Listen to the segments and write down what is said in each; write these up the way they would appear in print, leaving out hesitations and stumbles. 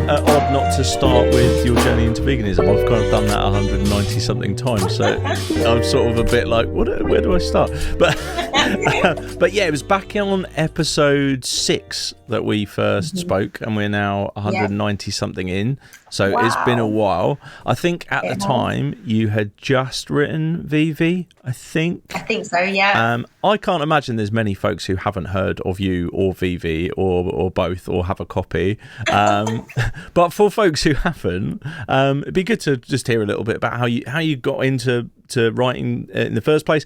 Odd not to start with your journey into veganism. I've kind of done that 190 something times, so I'm sort of a bit like, where do I start? But yeah, it was back on episode 6 that we first spoke, and we're now 190 something in. So It's been a while. I think at the time you had just written Vivi, I think so, yeah. I can't imagine there's many folks who haven't heard of you or Vivi or both or have a copy. But for folks who haven't, it'd be good to just hear a little bit about how you got into writing in the first place,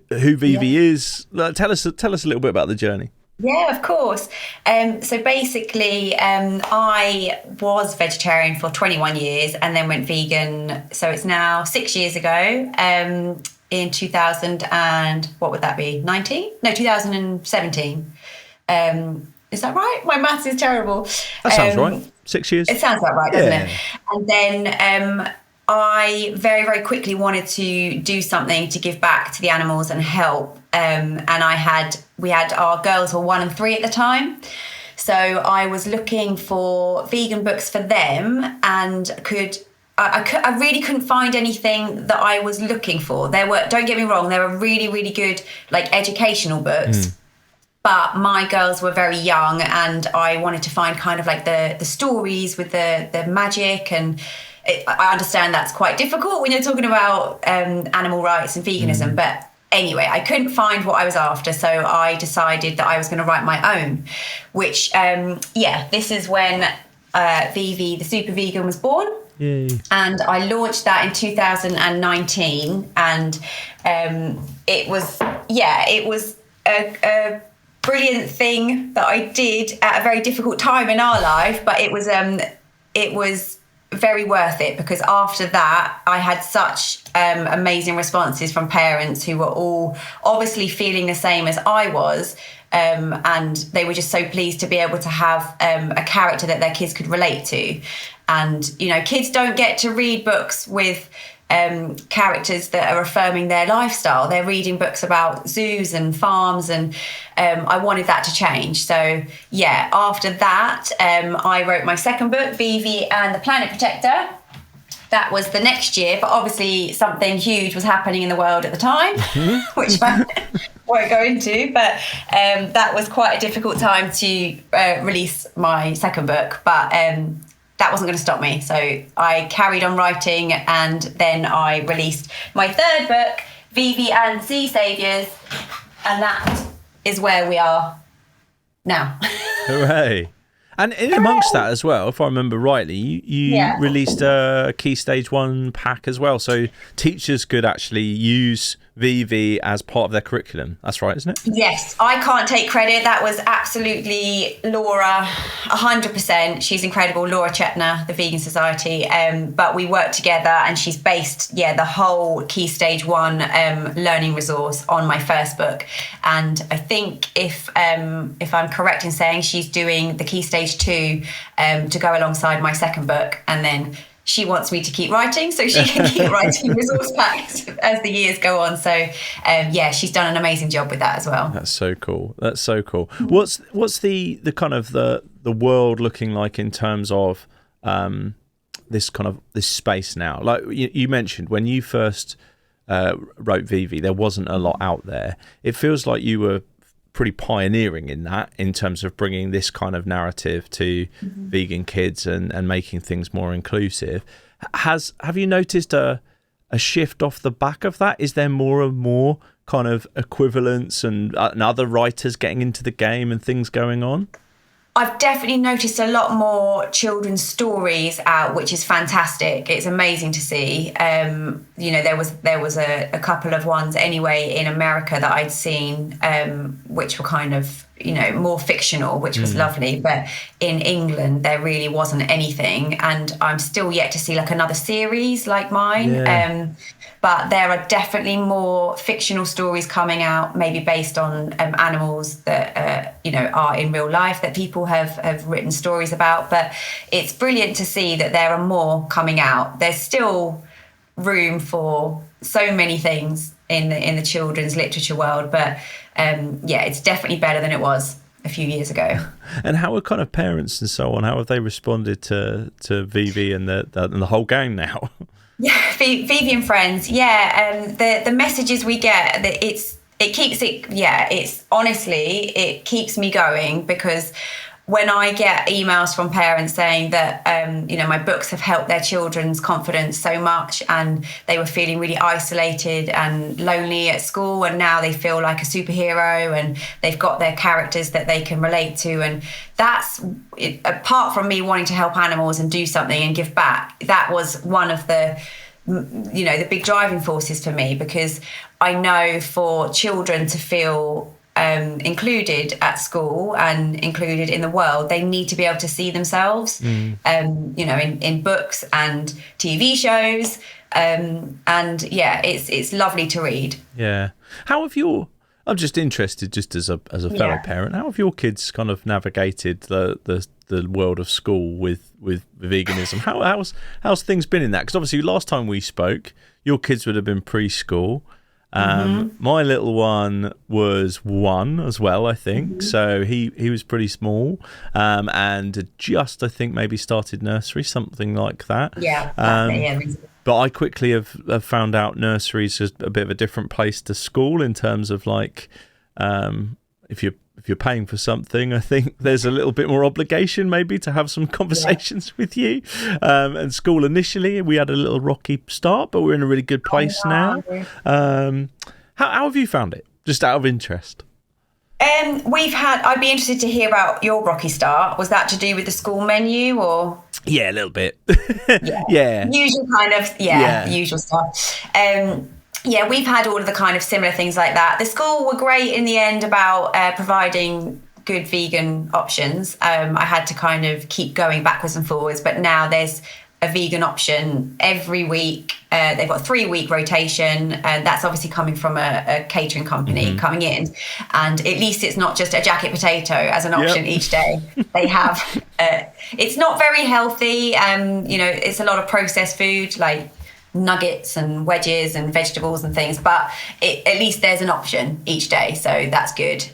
who Vivi is. Tell us a little bit about the journey. Yeah, of course. So basically, I was vegetarian for 21 years and then went vegan. So it's now 6 years ago, in 2000 and what would that be? 2017. Is that right? My maths is terrible. That sounds right. 6 years. It sounds about right, doesn't it? And then I very, very quickly wanted to do something to give back to the animals and help. And we had our girls were 1 and 3 at the time. So I was looking for vegan books for them and I really couldn't find anything that I was looking for. Don't get me wrong, there were really, really good like educational books. But my girls were very young and I wanted to find kind of like the stories with the magic, and I understand that's quite difficult when you're talking about animal rights and veganism. But anyway, I couldn't find what I was after, so I decided that I was going to write my own, which, this is when Vivi the Supervegan was born. Yay. And I launched that in 2019, and it was a brilliant thing that I did at a very difficult time in our life, but it was very worth it, because after that I had such amazing responses from parents who were all obviously feeling the same as I was, and they were just so pleased to be able to have a character that their kids could relate to. And kids don't get to read books with characters that are affirming their lifestyle. They're reading books about zoos and farms, and I wanted that to change. So after that, I wrote my second book, Vivi and the Planet Protector. That was the next year, but obviously something huge was happening in the world at the time, which I won't go into, but that was quite a difficult time to release my second book, but that wasn't going to stop me. So I carried on writing, and then I released my third book, Vivi and Sea Saviours, and that is where we are now. Hooray. And in amongst that as well, if I remember rightly, you released a Key Stage 1 pack as well, so teachers could actually use Vivi as part of their curriculum. That's right, isn't it? Yes, I can't take credit. That was absolutely Laura, 100%. She's incredible, Laura Chetner, the Vegan Society. But we worked together, and she's based, the whole Key Stage 1 learning resource on my first book. And I think if I'm correct in saying, she's doing the Key Stage 2 to go alongside my second book, and then she wants me to keep writing so she can keep writing resource packs as the years go on. So she's done an amazing job with that as well. That's so cool. What's the kind of the world looking like in terms of this space now? Like you mentioned, when you first wrote Vivi, there wasn't a lot out there. It feels like you were pretty pioneering in that, in terms of bringing this kind of narrative to vegan kids and making things more inclusive. Have you noticed a shift off the back of that? Is there more and more kind of equivalents and other writers getting into the game and things going on? I've definitely noticed a lot more children's stories out, which is fantastic. It's amazing to see. There was a couple of ones anyway in America that I'd seen, which were kind of more fictional, which was lovely. But in England, there really wasn't anything. And I'm still yet to see like another series like mine. Yeah. But there are definitely more fictional stories coming out, maybe based on animals that, are in real life that people have written stories about. But it's brilliant to see that there are more coming out. There's still room for so many things in the children's literature world. But it's definitely better than it was a few years ago. And how are kind of parents and so on? How have they responded to Vivi and the whole gang now? Yeah, Vivi and friends. Yeah, the messages we get, that it keeps me going, because when I get emails from parents saying that my books have helped their children's confidence so much, and they were feeling really isolated and lonely at school, and now they feel like a superhero and they've got their characters that they can relate to, and that's apart from me wanting to help animals and do something and give back, that was one of the big driving forces for me, because I know for children to feel included at school and included in the world, they need to be able to see themselves, in books and TV shows, it's lovely to read. Yeah. How have I'm just interested, just as a fellow parent, how have your kids kind of navigated the world of school with veganism? How's things been in that? Because obviously last time we spoke, your kids would have been preschool. My little one was 1 as well, I think. So he was pretty small, and just, I think, maybe started nursery, something like that. But I quickly have found out nurseries is a bit of a different place to school in terms of like, if you're paying for something, I think there's a little bit more obligation maybe to have some conversations with you. And school initially, we had a little rocky start, but we're in a really good place now. How have you found it? Just out of interest. I'd be interested to hear about your rocky start. Was that to do with the school menu or? Yeah, a little bit. Yeah. Usual kind of, usual stuff. We've had all of the kind of similar things like that. The school were great in the end about providing good vegan options. I had to kind of keep going backwards and forwards, but now there's a vegan option every week. They've got a 3-week rotation, and that's obviously coming from a catering company coming in. And at least it's not just a jacket potato as an option each day. They have, it's not very healthy. It's a lot of processed food, like nuggets and wedges and vegetables and things, but at least there's an option each day, so that's good.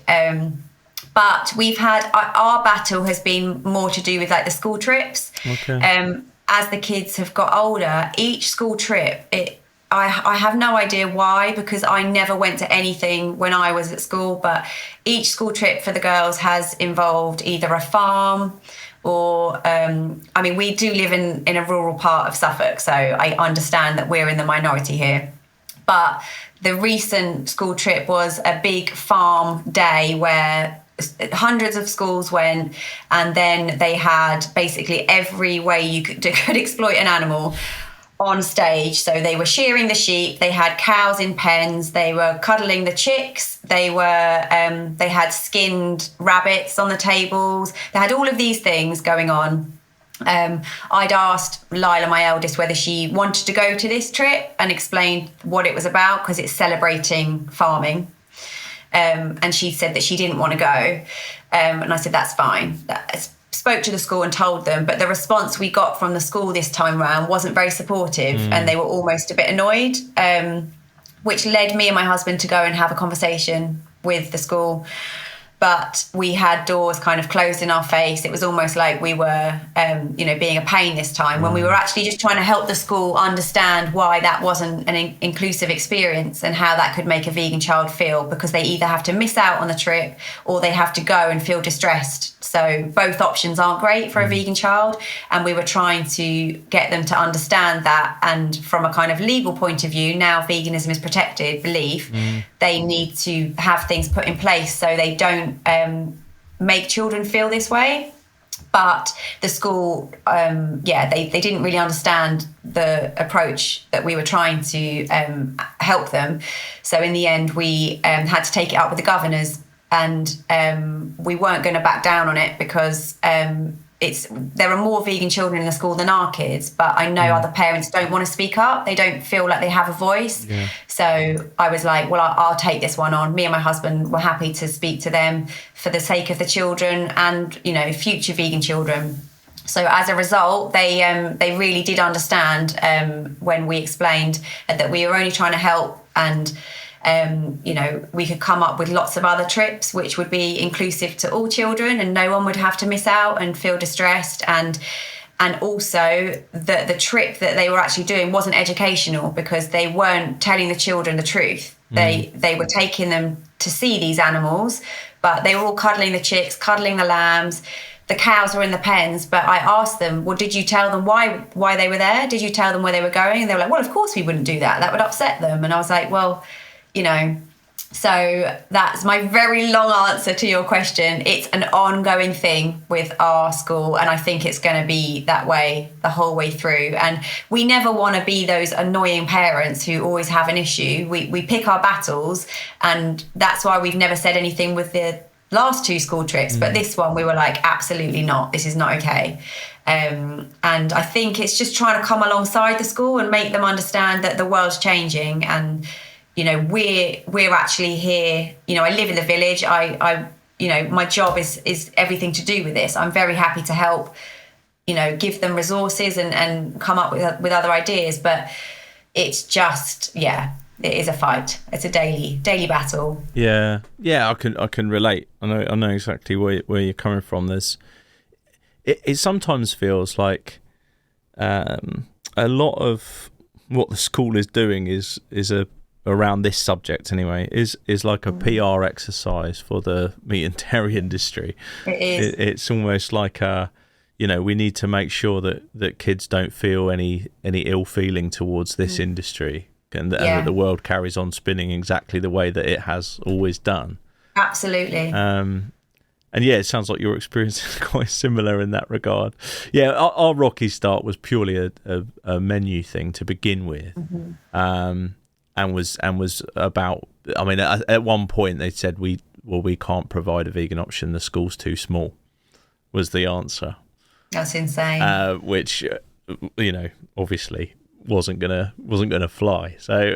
But we've had our battle has been more to do with like the school trips. As the kids have got older, each school trip, I have no idea why, because I never went to anything when I was at school, but each school trip for the girls has involved either a farm or, we do live in a rural part of Suffolk, so I understand that we're in the minority here. But the recent school trip was a big farm day where hundreds of schools went, and then they had basically every way you could exploit an animal on stage. So they were shearing the sheep, they had cows in pens, they were cuddling the chicks, they had skinned rabbits on the tables, they had all of these things going on. I'd asked Lila, my eldest, whether she wanted to go to this trip and explained what it was about, because it's celebrating farming. And she said that she didn't want to go. And I said, that's fine. I spoke to the school and told them, but the response we got from the school this time around wasn't very supportive, and they were almost a bit annoyed, which led me and my husband to go and have a conversation with the school. But we had doors kind of closed in our face. It was almost like we were, being a pain this time, when we were actually just trying to help the school understand why that wasn't an inclusive experience and how that could make a vegan child feel, because they either have to miss out on the trip or they have to go and feel distressed. So both options aren't great for a vegan child. And we were trying to get them to understand that. And from a kind of legal point of view, now veganism is protected belief. They need to have things put in place so they don't make children feel this way. But the school, they didn't really understand the approach that we were trying to help them. So in the end, we had to take it up with the governors and we weren't going to back down on it because there are more vegan children in the school than our kids, but I know other parents don't want to speak up. They don't feel like they have a voice. Yeah. So I was like, well, I'll take this one on. Me and my husband were happy to speak to them for the sake of the children and, you know, future vegan children. So as a result, they really did understand when we explained that we were only trying to help, and you know, we could come up with lots of other trips which would be inclusive to all children, and no one would have to miss out and feel distressed. And also the trip that they were actually doing wasn't educational, because they weren't telling the children the truth. They were taking them to see these animals, but they were all cuddling the chicks, cuddling the lambs. The cows were in the pens, but I asked them, well, did you tell them why they were there? Did you tell them where they were going? And they were like, well, of course we wouldn't do that. That would upset them. And I was like, well, you know, so that's my very long answer to your question. It's an ongoing thing with our school, and I think it's going to be that way the whole way through. And we never want to be those annoying parents who always have an issue. We pick our battles, and that's why we've never said anything with the last 2 school trips, but this one we were like, absolutely not, this is not okay. And I think it's just trying to come alongside the school and make them understand that the world's changing, and you know, we're actually here. You know, I live in the village. I you know, my job is everything to do with this. I'm very happy to help, you know, give them resources and come up with other ideas, but it's just, yeah, it is a fight. It's a daily battle. Yeah, I can relate. I know exactly where you're coming from. It sometimes feels like a lot of what the school is doing is around this subject anyway, is like a PR exercise for the meat and dairy industry. It is. It's almost like you know, we need to make sure that kids don't feel any ill feeling towards this industry. And that the world carries on spinning exactly the way that it has always done. Absolutely. And yeah, it sounds like your experience is quite similar in that regard. Yeah, our rocky start was purely a menu thing to begin with, and was about. I mean, at one point they said we can't provide a vegan option. The school's too small, was the answer. That's insane. Which, you know, obviously wasn't gonna fly. So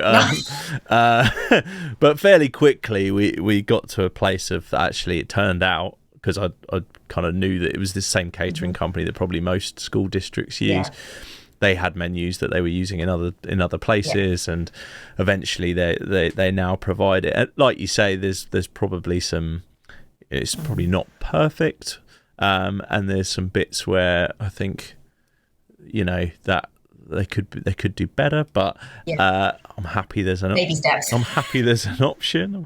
but fairly quickly we got to a place of, actually it turned out, because I kind of knew that it was the same catering company that probably most school districts use. They had menus that they were using in other places, and eventually they now provide it. And like you say, there's probably some, it's probably not perfect, and there's some bits where I think, you know, that they could do better, but I'm happy there's an baby steps. I'm happy there's an option.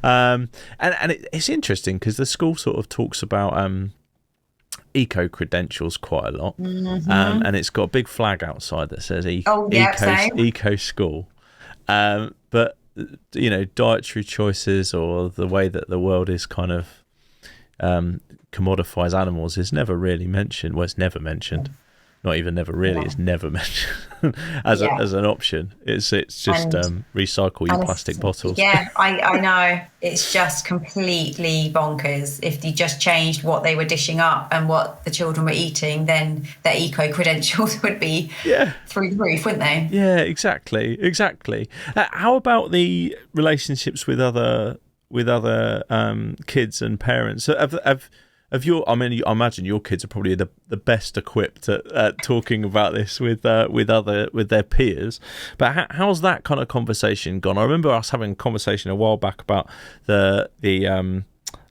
And it's interesting because the school sort of talks about eco credentials quite a lot, and it's got a big flag outside that says eco school, but you know, dietary choices or the way that the world is kind of commodifies animals is never really mentioned. Well, it's never mentioned. Not even never really, it's never mentioned as an option. It's just recycle your plastic bottles. Yeah, I know. It's just completely bonkers. If you just changed what they were dishing up and what the children were eating, then their eco credentials would be through the roof, wouldn't they? Yeah, exactly. How about the relationships with other kids and parents? I imagine your kids are probably the best equipped at talking about this with their peers. But how's that kind of conversation gone? I remember us having a conversation a while back about the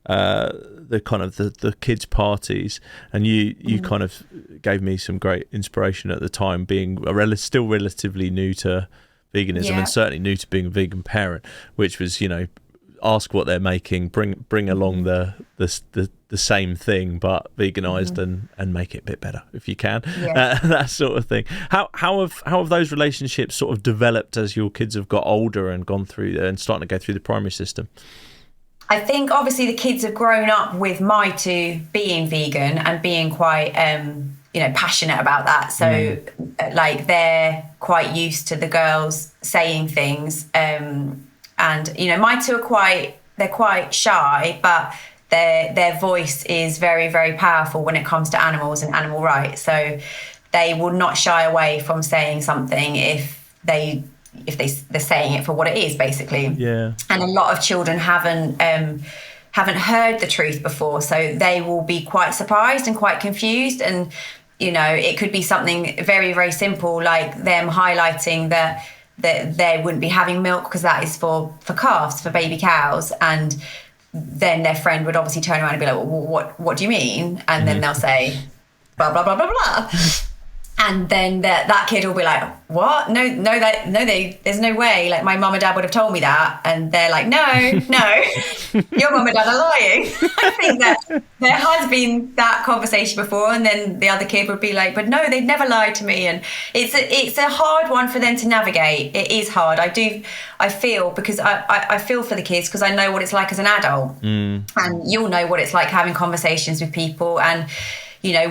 kind of the kids' parties, and you kind of gave me some great inspiration at the time, being still relatively new to veganism and certainly new to being a vegan parent, which was, you know, ask what they're making, bring along the same thing but veganized, and make it a bit better if you can, that sort of thing. How have those relationships sort of developed as your kids have got older and gone through and starting to go through the primary system? I think obviously the kids have grown up with my two being vegan and being quite you know, passionate about that, so like they're quite used to the girls saying things, and you know, my two are quite they're quite shy, but their voice is very, very powerful when it comes to animals and animal rights. So they will not shy away from saying something if they're saying it for what it is, basically. Yeah. And a lot of children haven't heard the truth before, so they will be quite surprised and quite confused. And it could be something very, very simple, like them highlighting that they wouldn't be having milk because that is for calves, for baby cows. And then their friend would obviously turn around and be like, well, what do you mean? And then they'll say blah blah blah blah blah. And then that kid will be like, what? No, there's no way. Like, my mum and dad would have told me that. And they're like, no, your mum and dad are lying. I think that there has been that conversation before. And then the other kid would be like, but no, they'd never lied to me. And it's a hard one for them to navigate. It is hard. I feel, because I feel for the kids, because I know what it's like as an adult. And you'll know what it's like having conversations with people. And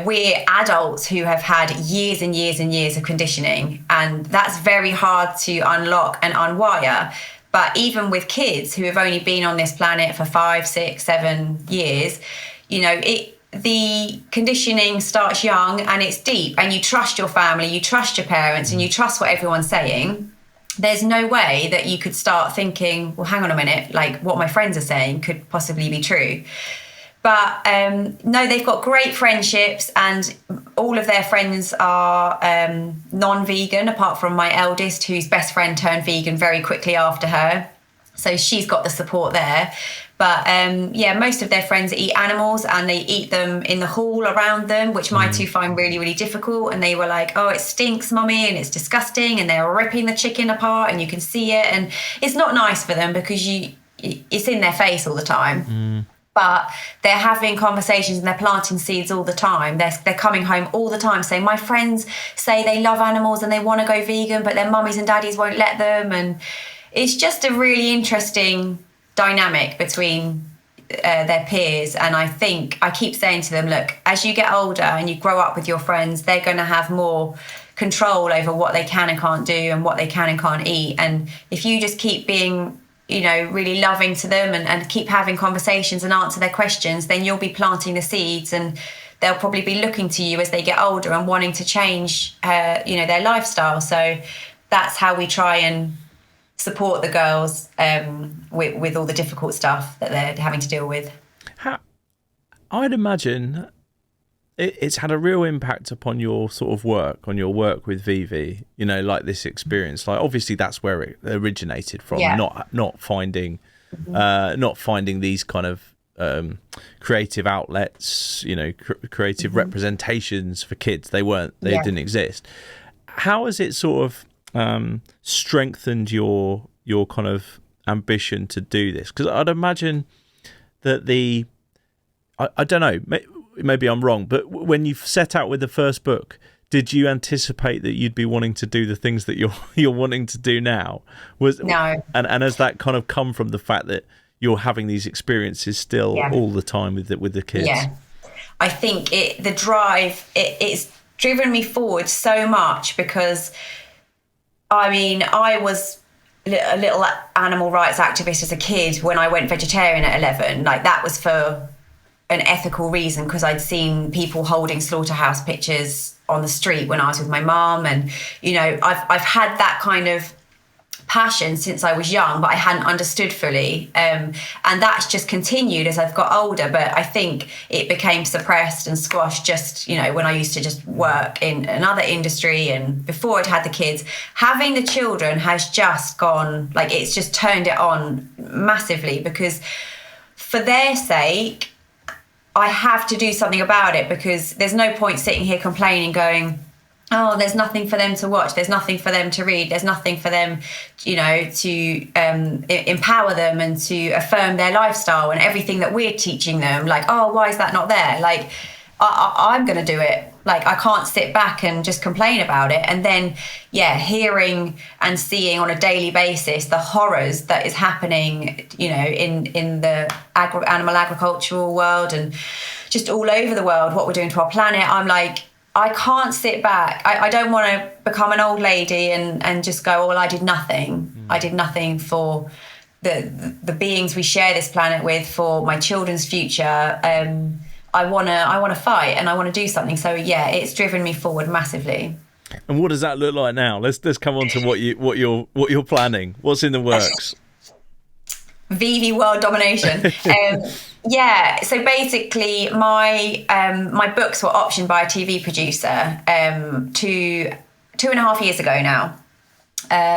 we're adults who have had years and years and years of conditioning, and that's very hard to unlock and unwire. But even with kids who have only been on this planet for 5, 6, 7 years, the conditioning starts young and it's deep, and you trust your family, you trust your parents, and you trust what everyone's saying. There's no way that you could start thinking, well, hang on a minute, like what my friends are saying could possibly be true. But no, they've got great friendships, and all of their friends are non-vegan, apart from my eldest, whose best friend turned vegan very quickly after her. So she's got the support there. But most of their friends eat animals, and they eat them in the hall around them, which my two find really, really difficult. And they were like, oh, it stinks, mummy, and it's disgusting. And they're ripping the chicken apart, and you can see it. And it's not nice for them because it's in their face all the time. But they're having conversations and they're planting seeds all the time. They're coming home all the time saying, my friends say they love animals and they want to go vegan, but their mummies and daddies won't let them. And it's just a really interesting dynamic between their peers. And I think I keep saying to them, look, as you get older and you grow up with your friends, they're going to have more control over what they can and can't do and what they can and can't eat. And if you just keep being really loving to them and keep having conversations and answer their questions, then you'll be planting the seeds, and they'll probably be looking to you as they get older and wanting to change, their lifestyle. So that's how we try and support the girls with all the difficult stuff that they're having to deal with. I'd imagine it's had a real impact upon your sort of work, on your work with Vivi, like this experience. Like, obviously that's where it originated from, not finding these kind of creative outlets, creative representations for kids. They didn't exist. How has it sort of strengthened your kind of ambition to do this? Because I'd imagine that I don't know, maybe I'm wrong, but when you set out with the first book, did you anticipate that you'd be wanting to do the things that you're wanting to do now? No. And has that kind of come from the fact that you're having these experiences still all the time with the kids? Yeah, I think the drive, it's driven me forward so much, because I was a little animal rights activist as a kid when I went vegetarian at 11. Like, that was for an ethical reason, because I'd seen people holding slaughterhouse pictures on the street when I was with my mum, and I've had that kind of passion since I was young, but I hadn't understood fully, and that's just continued as I've got older. But I think it became suppressed and squashed just when I used to just work in another industry, and before I'd had the kids. Having the children has just gone, like, it's just turned it on massively, because for their sake I have to do something about it, because there's no point sitting here complaining, going, oh, there's nothing for them to watch, there's nothing for them to read, there's nothing for them, to empower them and to affirm their lifestyle and everything that we're teaching them. Like, oh, why is that not there? Like, I'm going to do it. Like, I can't sit back and just complain about it. And then, hearing and seeing on a daily basis the horrors that is happening, in the animal agricultural world and just all over the world, what we're doing to our planet. I'm like, I can't sit back. I don't want to become an old lady and just go, oh, well, I did nothing. I did nothing for the beings we share this planet with, for my children's future. I wanna fight, and I want to do something. So yeah, it's driven me forward massively. And what does that look like now? Let's come on to what you're planning. What's in the works? Vivi world domination. Yeah. So basically, my books were optioned by a TV producer 2.5 years ago now.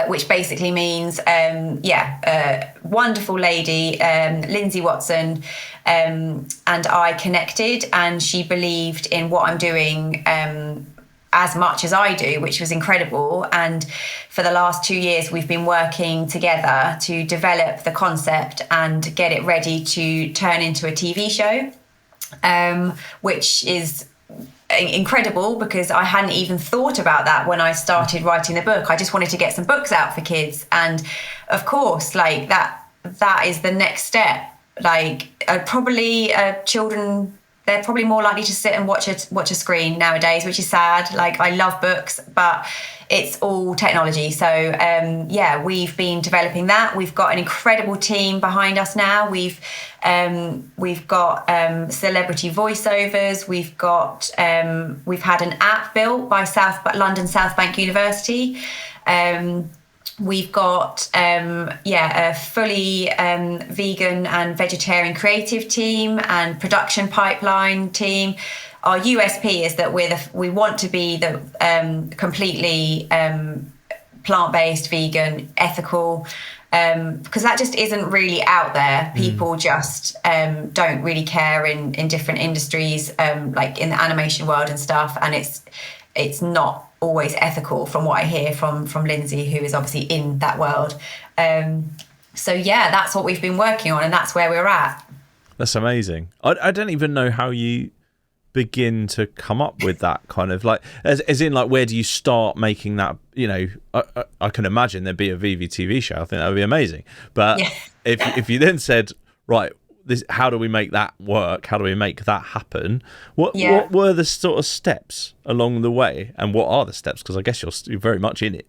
Which basically means, a wonderful lady, Lindsay Watson, and I connected, and she believed in what I'm doing as much as I do, which was incredible. And for the last 2 years, we've been working together to develop the concept and get it ready to turn into a TV show, which is incredible, because I hadn't even thought about that when I started writing the book. I just wanted to get some books out for kids, and of course, like that is the next step. Like probably children, they're probably more likely to sit and watch a screen nowadays, which is sad. Like, I love books, but it's all technology. So we've been developing that. We've got an incredible team behind us now. We've got celebrity voiceovers. We've had an app built by London South Bank University. We've got a fully vegan and vegetarian creative team and production pipeline team. Our USP is that we want to be the completely plant-based, vegan, ethical, because that just isn't really out there. People just don't really care in different industries, like in the animation world and stuff, and it's not always ethical, from what I hear from Lindsay, who is obviously in that world. So yeah, that's what we've been working on, and that's where we're at. That's amazing. I don't even know how you begin to come up with that kind of, like, as in, like, where do you start making that? You know, I can imagine there'd be a Vivi TV show. I think that would be amazing. But yeah. if you then said, right, how do we make that work? How do we make that happen? What were the sort of steps along the way, and what are the steps? Because I guess you're very much in it.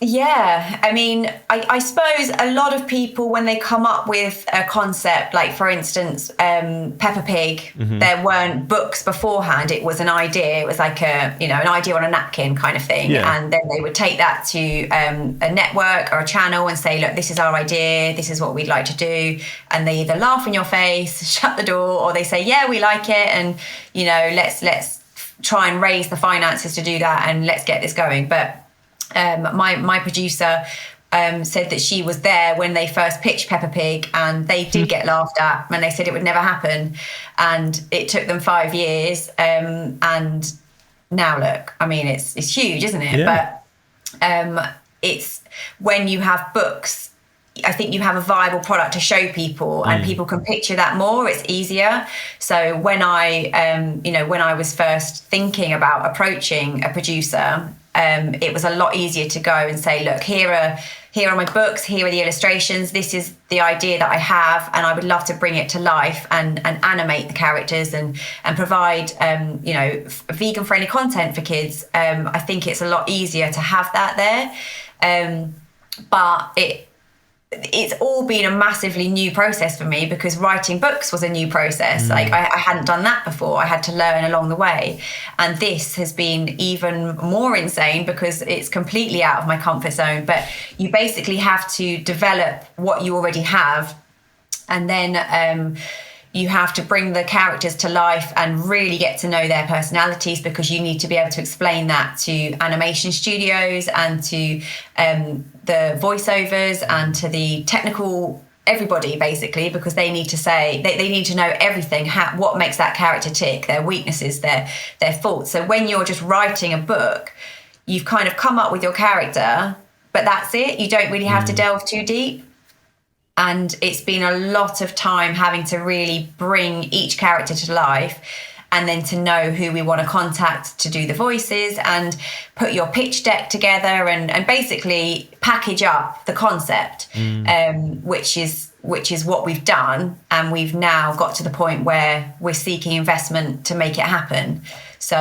Yeah, I mean, I suppose a lot of people, when they come up with a concept, like, for instance, Peppa Pig, there weren't books beforehand. It was an idea. It was like an idea on a napkin kind of thing. Yeah. And then they would take that to a network or a channel and say, look, this is our idea. This is what we'd like to do. And they either laugh in your face, shut the door, or they say, yeah, we like it. And, let's try and raise the finances to do that, and let's get this going. But my producer said that she was there when they first pitched Peppa Pig, and they did get laughed at, and they said it would never happen, and it took them 5 years, and now look, I mean, it's huge, isn't it? Yeah. But it's when you have books, I think you have a viable product to show people, and people can picture that more. It's easier. So when I was first thinking about approaching a producer, it was a lot easier to go and say, look, here are my books, here are the illustrations, this is the idea that I have, and I would love to bring it to life and animate the characters and provide vegan friendly content for kids. I think it's a lot easier to have that there, but it's all been a massively new process for me, because writing books was a new process. Like, I hadn't done that before. I had to learn along the way. And this has been even more insane, because it's completely out of my comfort zone. But you basically have to develop what you already have. And then you have to bring the characters to life and really get to know their personalities, because you need to be able to explain that to animation studios and to the voiceovers and to the technical, everybody, basically, because they need to say, they need to know everything, what makes that character tick, their weaknesses, their faults. So when you're just writing a book, you've kind of come up with your character, but that's it. You don't really have to delve too deep. And it's been a lot of time having to really bring each character to life, and then to know who we want to contact to do the voices, and put your pitch deck together, and basically package up the concept, which is what we've done. And we've now got to the point where we're seeking investment to make it happen. So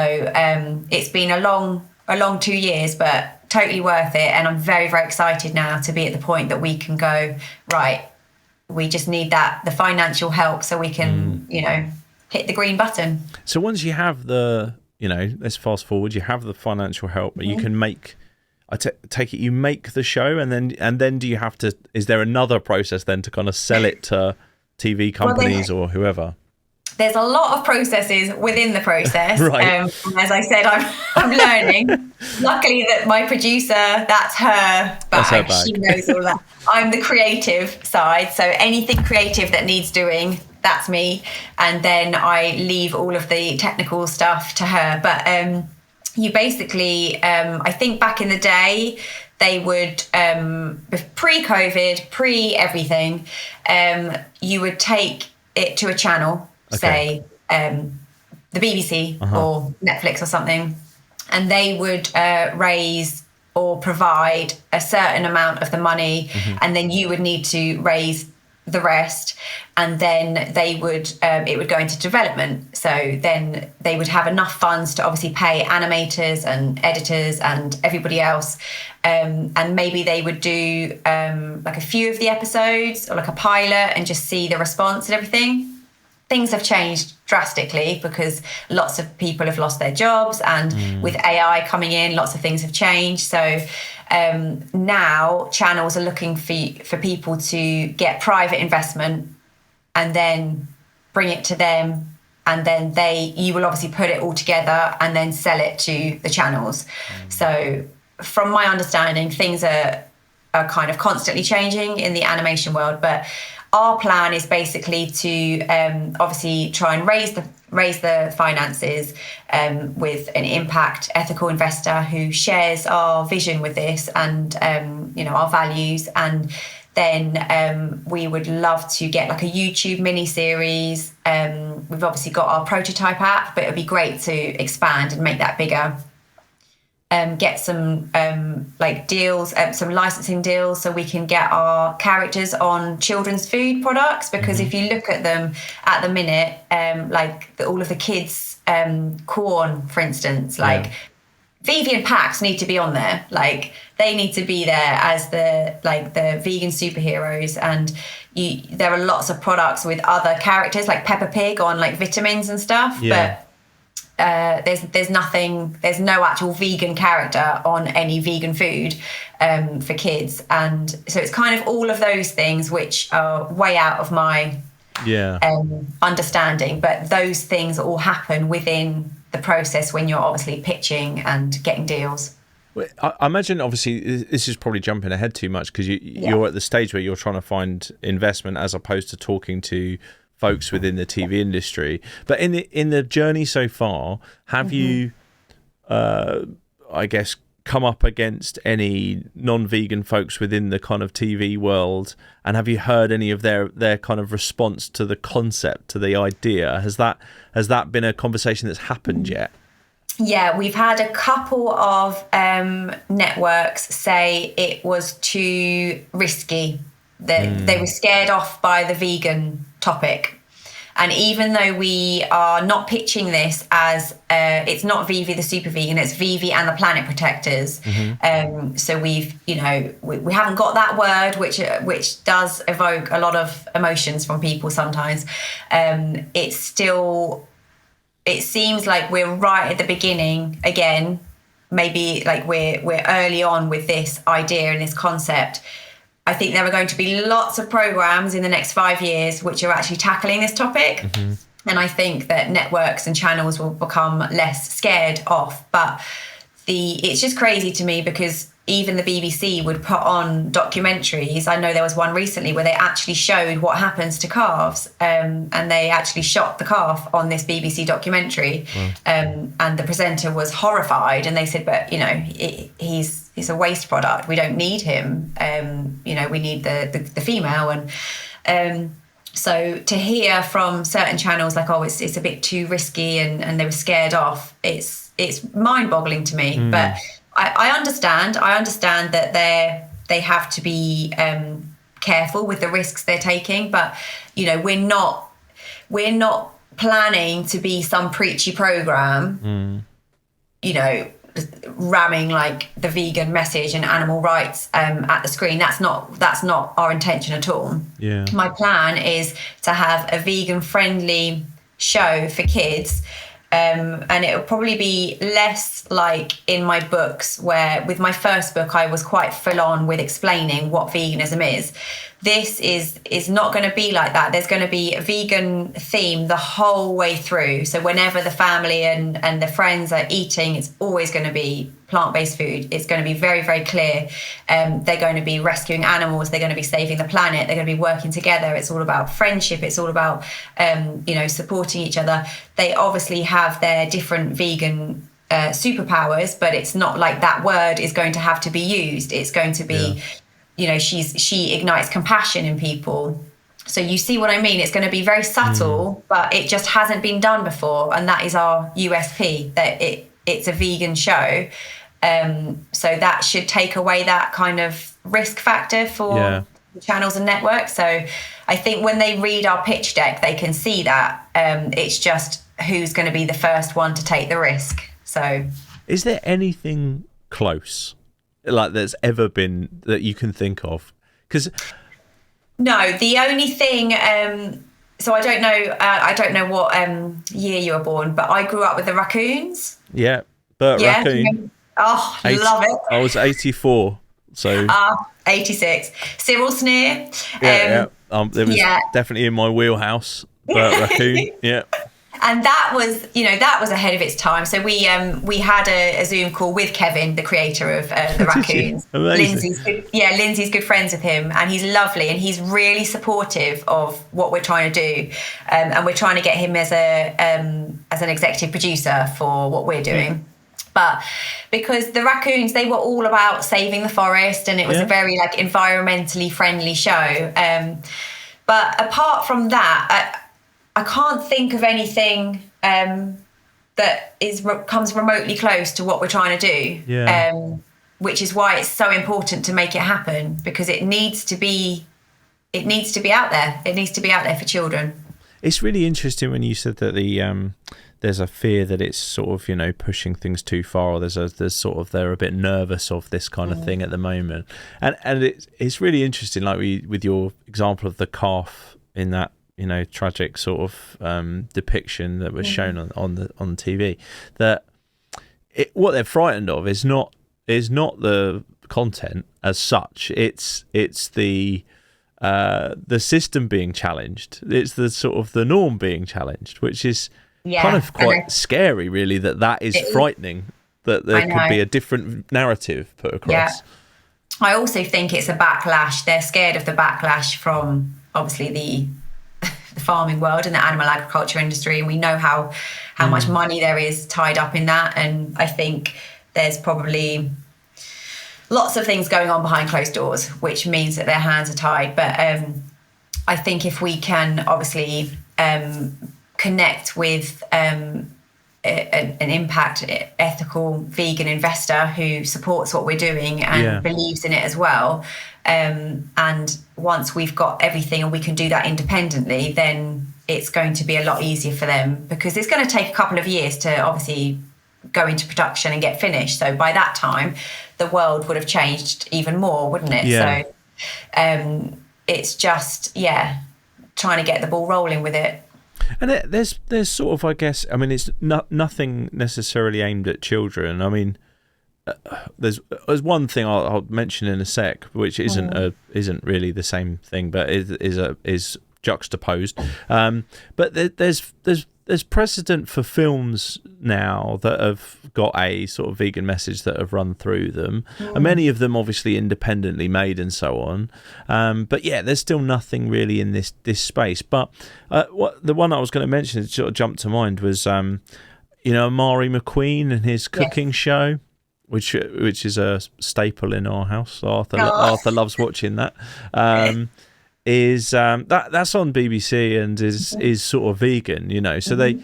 it's been a long 2 years, but totally worth it. And I'm very, very excited now to be at the point that we can go, right, we just need the financial help so we can, hit the green button. So once you have let's fast forward, you have the financial help, but you can make, take it, you make the show, and then do you have to, is there another process then to kind of sell it to TV companies or whoever? There's a lot of processes within the process. Right. As I said, I'm learning. Luckily that my producer, that's her bag. She knows all that. I'm the creative side. So anything creative that needs doing, that's me. And then I leave all of the technical stuff to her. But you basically, I think back in the day, they would, pre-COVID, pre-everything, you would take it to a channel, say the BBC or Netflix or something, and they would raise or provide a certain amount of the money, and then you would need to raise the rest, and then they would it would go into development. So then they would have enough funds to obviously pay animators and editors and everybody else, and maybe they would do like a few of the episodes or like a pilot and just see the response and everything. Things have changed drastically because lots of people have lost their jobs, and with AI coming in, lots of things have changed. So now channels are looking for people to get private investment and then bring it to them, and then you will obviously put it all together and then sell it to the channels. So from my understanding, things are kind of constantly changing in the animation world, but our plan is basically to obviously try and raise the finances with an impact ethical investor who shares our vision with this and our values, and then we would love to get like a YouTube mini series. We've obviously got our prototype app, but it would be great to expand and make that bigger. Get some deals, some licensing deals, so we can get our characters on children's food products, because if you look at them at the minute, all of the kids corn, for instance, Vivi and Pax need to be on there. Like they need to be there as the vegan superheroes, and there are lots of products with other characters like Peppa Pig on like vitamins and stuff, but there's no actual vegan character on any vegan food for kids, and so it's kind of all of those things which are way out of my understanding, but those things all happen within the process when you're obviously pitching and getting deals. I imagine obviously this is probably jumping ahead too much, because you're at the stage where you're trying to find investment as opposed to talking to folks within the TV industry. But in the journey so far, have you I guess come up against any non-vegan folks within the kind of TV world, and have you heard any of their kind of response to the concept, to the idea? Has that been a conversation that's happened yet? Yeah, we've had a couple of networks say it was too risky, that they were scared off by the vegan topic. And even though we are not pitching this as it's not Vivi the Supervegan, it's Vivi and the Planet Protectors. So we haven't got that word, which does evoke a lot of emotions from people sometimes. It seems like we're right at the beginning again. Maybe like we're early on with this idea and this concept. I think there are going to be lots of programs in the next 5 years which are actually tackling this topic. And I think that networks and channels will become less scared off. But it's just crazy to me, because even the BBC would put on documentaries. I know there was one recently where they actually showed what happens to calves, and they actually shot the calf on this BBC documentary. And the presenter was horrified, and they said, but he's a waste product, we don't need him, we need the female. And so to hear from certain channels like, oh, it's a bit too risky, and they were scared off, it's mind-boggling to me. But I understand that they have to be careful with the risks they're taking, but we're not planning to be some preachy program. ramming like the vegan message and animal rights at the screen. That's not our intention at all. Yeah. My plan is to have a vegan friendly show for kids, and it'll probably be less like in my books, where with my first book I was quite full on with explaining what veganism is. This is not going to be like that. There's going to be a vegan theme the whole way through. So whenever the family and the friends are eating, it's always going to be plant-based food. It's going to be very, very clear. They're going to be rescuing animals. They're going to be saving the planet. They're going to be working together. It's all about friendship. It's all about, supporting each other. They obviously have their different vegan superpowers, but it's not like that word is going to have to be used. It's going to be... she ignites compassion in people. So you see what I mean? It's going to be very subtle, but it just hasn't been done before. And that is our USP, that it's a vegan show. So that should take away that kind of risk factor for channels and networks. So I think when they read our pitch deck, they can see that. It's just who's going to be the first one to take the risk. So is there anything close like there's ever been that you can think of? Because no, the only thing so I don't know what year you were born, but I grew up with the raccoons. Bert Raccoon. Love it. I was 84, so 86 Cyril Sneer. It was definitely in my wheelhouse. Bert Raccoon. And that was ahead of its time. So we had a Zoom call with Kevin, the creator of the raccoons. Lindsay's good friends with him, and he's lovely, and he's really supportive of what we're trying to do, and we're trying to get him as an executive producer for what we're doing. But because the raccoons, they were all about saving the forest, and it was a very like environmentally friendly show. But apart from that, I can't think of anything that comes remotely close to what we're trying to do. Which is why it's so important to make it happen, because it needs to be out there. It needs to be out there for children. It's really interesting when you said that there's a fear that it's sort of pushing things too far, or they're a bit nervous of this kind of thing at the moment, and it's really interesting, like with your example of the calf in that tragic sort of depiction that was shown on TV, that what they're frightened of is not the content as such. It's the system being challenged. It's the sort of the norm being challenged, which is kind of quite scary, really. That is frightening. That there could be a different narrative put across. Yeah. I also think it's a backlash. They're scared of the backlash from obviously the farming world and the animal agriculture industry, and we know how much money there is tied up in that. And I think there's probably lots of things going on behind closed doors, which means that their hands are tied. But I think if we can obviously connect with an impact ethical vegan investor who supports what we're doing and believes in it as well, and once we've got everything and we can do that independently, then it's going to be a lot easier for them, because it's going to take a couple of years to obviously go into production and get finished. So by that time the world would have changed even more, wouldn't it? So it's just trying to get the ball rolling with it. And there's sort of, I guess, I mean, it's nothing necessarily aimed at children. I mean, there's one thing I'll mention in a sec, which isn't really the same thing, but is juxtaposed. But there's precedent for films now that have got a sort of vegan message that have run through them, and many of them obviously independently made and so on. But there's still nothing really in this space. But the one I was going to mention that sort of jumped to mind was Amari McQueen and his cooking show, which is a staple in our house. Arthur loves watching that. Is that's on BBC and is sort of vegan, so they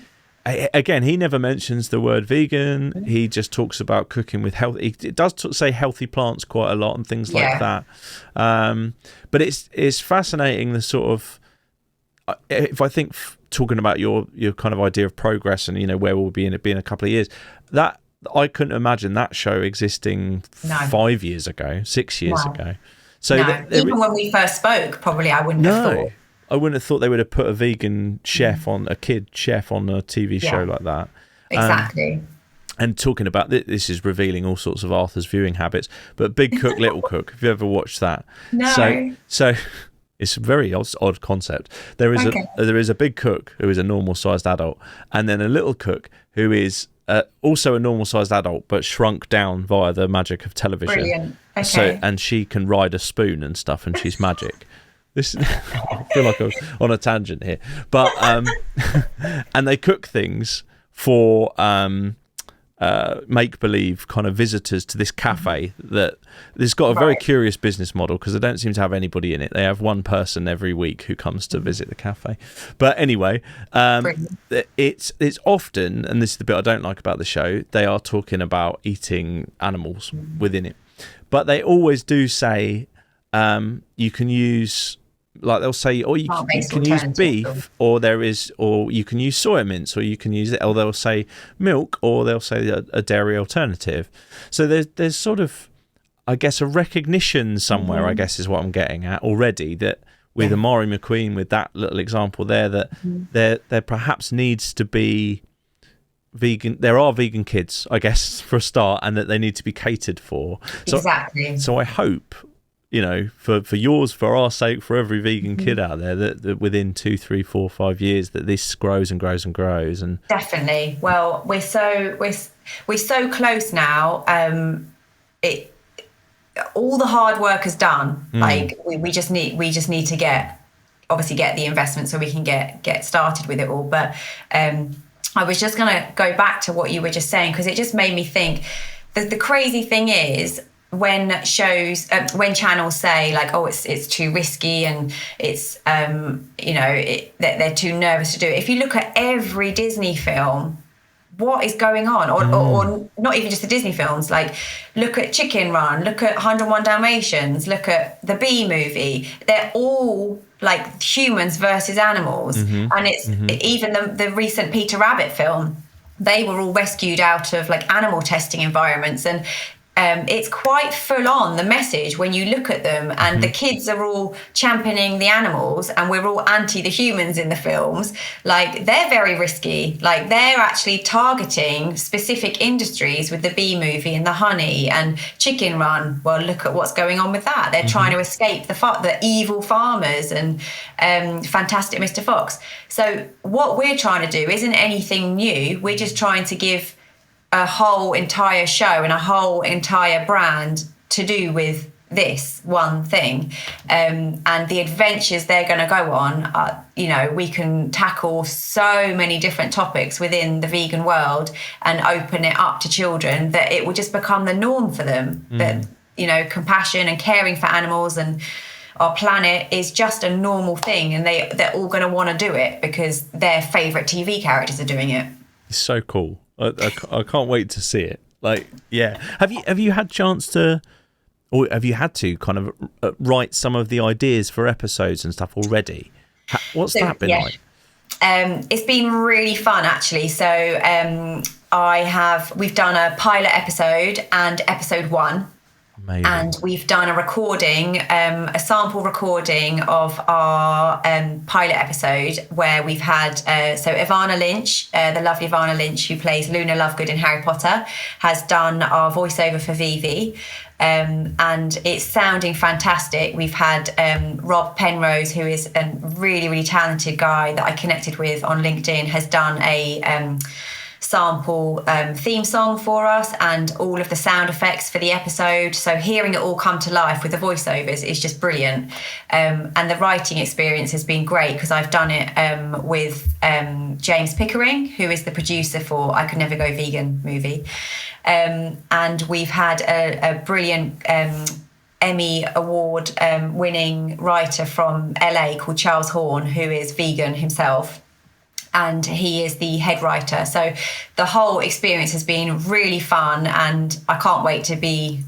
again, he never mentions the word vegan. He just talks about cooking with health. It does say healthy plants quite a lot and things like that. But it's fascinating, the sort of, if I think talking about your kind of idea of progress and where we'll be in a couple of years, that I couldn't imagine that show existing 5 years ago, 6 years ago. So even when we first spoke, probably I wouldn't have thought. I wouldn't have thought they would have put a vegan chef on a kid chef on a TV show like that. Exactly. And talking about this is revealing all sorts of Arthur's viewing habits. But Big Cook, Little Cook, have you ever watched that? No. So it's a very odd concept. There is a big cook who is a normal sized adult, and then a little cook who is also a normal sized adult but shrunk down via the magic of television. Brilliant. Okay. And she can ride a spoon and stuff, and she's magic. This I feel like I'm on a tangent here, but and they cook things for make-believe kind of visitors to this cafe that has got a very curious business model, because they don't seem to have anybody in it. They have one person every week who comes to visit the cafe. But anyway, it's often, and this is the bit I don't like about the show, they are talking about eating animals within it. But they always do say you can use, like they'll say, you can use beef, or you can use soya mince, or you can use it, or they'll say milk, or they'll say a dairy alternative. So there's sort of, I guess, a recognition somewhere, I guess is what I'm getting at already, that with Amari McQueen, with that little example there, that there perhaps needs to be vegan. There are vegan kids, I guess, for a start, and that they need to be catered for. Exactly. So I hope, for yours, for our sake, for every vegan kid out there, that within 2, 3, 4, 5 years, that this grows and grows and grows. And definitely. Well, we're so close now. All the hard work is done. Like we just need to get the investment so we can get started with it all. But I was just gonna go back to what you were just saying, because it just made me think that the crazy thing is, when channels say like, oh, it's too risky and it's they're too nervous to do it. If you look at every Disney film, what is going on? Or not even just the Disney films, like look at Chicken Run, look at 101 Dalmatians, look at the Bee Movie. They're all like humans versus animals. And it's even the recent Peter Rabbit film, they were all rescued out of like animal testing environments. And it's quite full on, the message, when you look at them, and the kids are all championing the animals and we're all anti the humans in the films. Like, they're very risky. Like, they're actually targeting specific industries with the Bee Movie and the honey and Chicken Run. Well, look at what's going on with that. They're trying to escape the evil farmers and Fantastic Mr. Fox. So what we're trying to do isn't anything new. We're just trying to give a whole entire show and a whole entire brand to do with this one thing, and the adventures they're going to go on. We can tackle so many different topics within the vegan world and open it up to children that it will just become the norm for them. That compassion and caring for animals and our planet is just a normal thing, and they're all going to want to do it because their favourite TV characters are doing it. It's so cool. I can't wait to see it. Like, yeah. Have you had chance to, or have you had to kind of write some of the ideas for episodes and stuff already? What's that been like? It's been really fun, actually. So we've done a pilot episode and episode 1. Amazing. And we've done a recording, a sample recording of our pilot episode, where we've had, Ivana Lynch, the lovely Ivana Lynch, who plays Luna Lovegood in Harry Potter, has done our voiceover for Vivi. And it's sounding fantastic. We've had Rob Penrose, who is a really, really talented guy that I connected with on LinkedIn, has done a sample theme song for us and all of the sound effects for the episode. So hearing it all come to life with the voiceovers is just brilliant. And the writing experience has been great, because I've done it with James Pickering, who is the producer for I Could Never Go Vegan movie. And we've had a brilliant Emmy Award winning writer from LA called Charles Horn, who is vegan himself. And he is the head writer. So the whole experience has been really fun, and I can't wait to be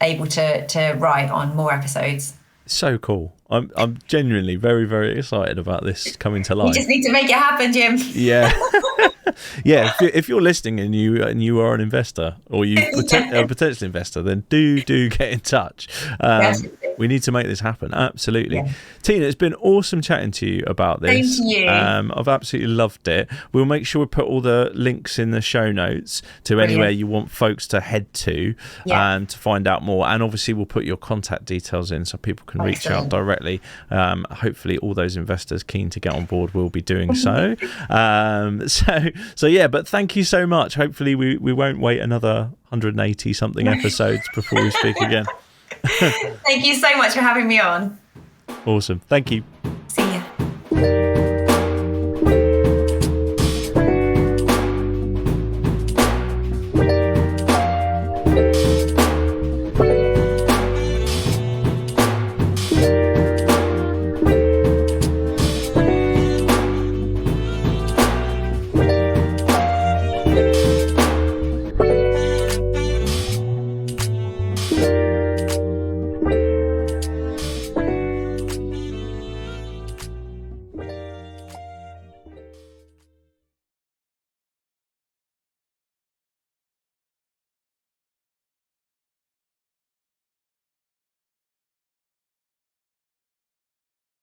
able to write on more episodes. So cool. I'm genuinely very, very excited about this coming to life. You just need to make it happen, Jim. Yeah. yeah, if you're listening and you are an investor or you a potential investor, then do get in touch. We need to make this happen. Absolutely. Yeah. Tina, it's been awesome chatting to you about this. Thank you. I've absolutely loved it. We'll make sure we put all the links in the show notes to anywhere you want folks to head to to find out more. And obviously we'll put your contact details in so people can reach out directly. Hopefully all those investors keen to get on board will be doing so. So yeah, but thank you so much. Hopefully we won't wait another 180 something episodes before we speak again. Thank you so much for having me on. Awesome. Thank you. See ya.